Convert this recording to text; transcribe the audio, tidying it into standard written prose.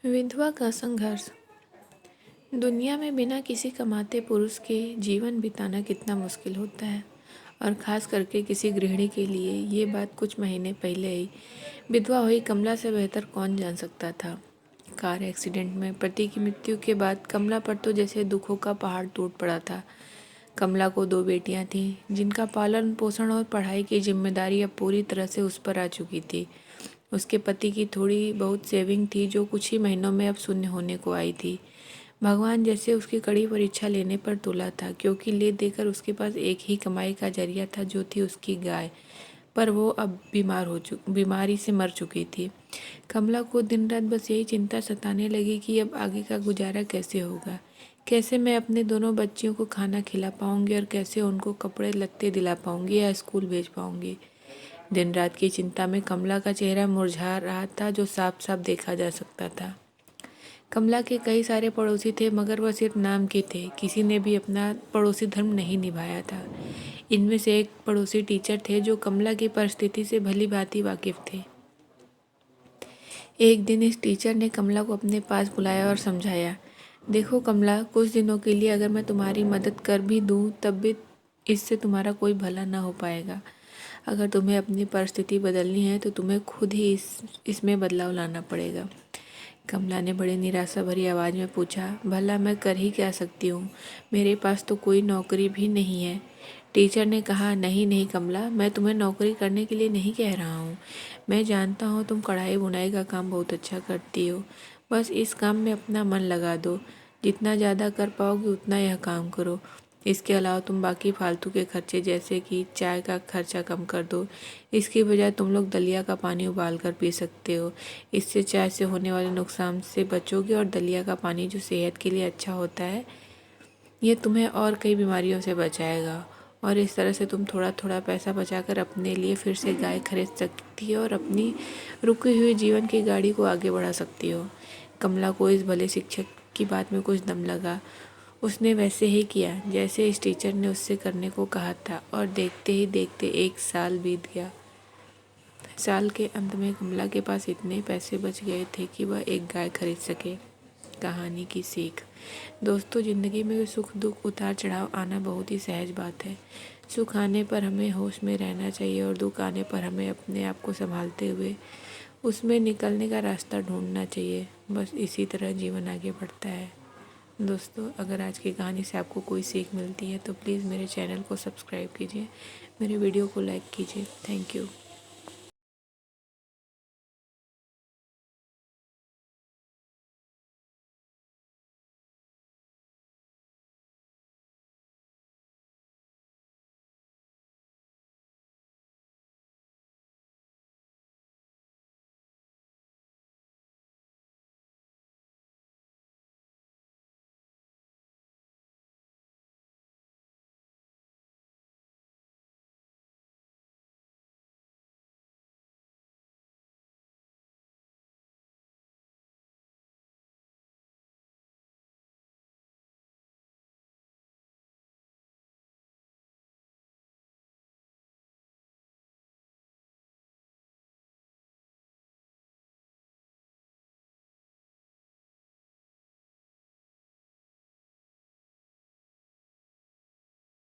विधवा का संघर्ष। दुनिया में बिना किसी कमाते पुरुष के जीवन बिताना कितना मुश्किल होता है और ख़ास करके किसी गृहिणी के लिए। ये बात कुछ महीने पहले ही विधवा हुई कमला से बेहतर कौन जान सकता था। कार एक्सीडेंट में पति की मृत्यु के बाद कमला पर तो जैसे दुखों का पहाड़ टूट पड़ा था। कमला को 2 बेटियां थीं जिनका पालन पोषण और पढ़ाई की जिम्मेदारी अब पूरी तरह से उस पर आ चुकी थी। उसके पति की थोड़ी बहुत सेविंग थी जो कुछ ही महीनों में अब शून्य होने को आई थी। भगवान जैसे उसकी कड़ी परीक्षा लेने पर तुला था, क्योंकि ले देकर उसके पास एक ही कमाई का जरिया था जो थी उसकी गाय। पर वो अब बीमारी से मर चुकी थी। कमला को दिन रात बस यही चिंता सताने लगी कि अब आगे का गुजारा कैसे होगा, कैसे मैं अपने दोनों बच्चियों को खाना खिला पाऊंगी और कैसे उनको कपड़े लत्ते दिला पाऊंगी या स्कूल भेज पाऊंगी। दिन रात की चिंता में कमला का चेहरा मुरझा रहा था, जो साफ साफ देखा जा सकता था। कमला के कई सारे पड़ोसी थे, मगर वह सिर्फ नाम के थे। किसी ने भी अपना पड़ोसी धर्म नहीं निभाया था। इनमें से एक पड़ोसी टीचर थे जो कमला की परिस्थिति से भली भांति वाकिफ थे। एक दिन इस टीचर ने कमला को अपने पास बुलाया और समझाया, देखो कमला, कुछ दिनों के लिए अगर मैं तुम्हारी मदद कर भी दूं तब भी इससे तुम्हारा कोई भला ना हो पाएगा। अगर तुम्हें अपनी परिस्थिति बदलनी है तो तुम्हें खुद ही इसमें बदलाव लाना पड़ेगा। कमला ने बड़ी निराशा भरी आवाज़ में पूछा, भला मैं कर ही क्या सकती हूँ? मेरे पास तो कोई नौकरी भी नहीं है। टीचर ने कहा, नहीं नहीं कमला, मैं तुम्हें नौकरी करने के लिए नहीं कह रहा हूँ। मैं जानता हूँ तुम कढ़ाई बुनाई का काम बहुत अच्छा करती हो। बस इस काम में अपना मन लगा दो। जितना ज़्यादा कर पाओगे उतना यह काम करो। इसके अलावा तुम बाकी फालतू के खर्चे जैसे कि चाय का खर्चा कम कर दो। इसकी बजाय तुम लोग दलिया का पानी उबाल कर पी सकते हो। इससे चाय से होने वाले नुकसान से बचोगे और दलिया का पानी जो सेहत के लिए अच्छा होता है, ये तुम्हें और कई बीमारियों से बचाएगा। और इस तरह से तुम थोड़ा थोड़ा पैसा बचाकर अपने लिए फिर से गाय खरीद सकती हो और अपनी रुकी हुई जीवन की गाड़ी को आगे बढ़ा सकती हो। कमला को इस भले शिक्षक की बात में कुछ दम लगा। उसने वैसे ही किया जैसे इस टीचर ने उससे करने को कहा था, और देखते ही देखते 1 साल बीत गया। साल के अंत में कमला के पास इतने पैसे बच गए थे कि वह एक गाय खरीद सके। कहानी की सीख। दोस्तों, ज़िंदगी में सुख दुख उतार चढ़ाव आना बहुत ही सहज बात है। सुख आने पर हमें होश में रहना चाहिए और दुख आने पर हमें अपने आप को संभालते हुए उसमें निकलने का रास्ता ढूंढना चाहिए। बस इसी तरह जीवन आगे बढ़ता है। दोस्तों, अगर आज की कहानी से आपको कोई सीख मिलती है तो प्लीज़ मेरे चैनल को सब्सक्राइब कीजिए, मेरे वीडियो को लाइक कीजिए। Thank you.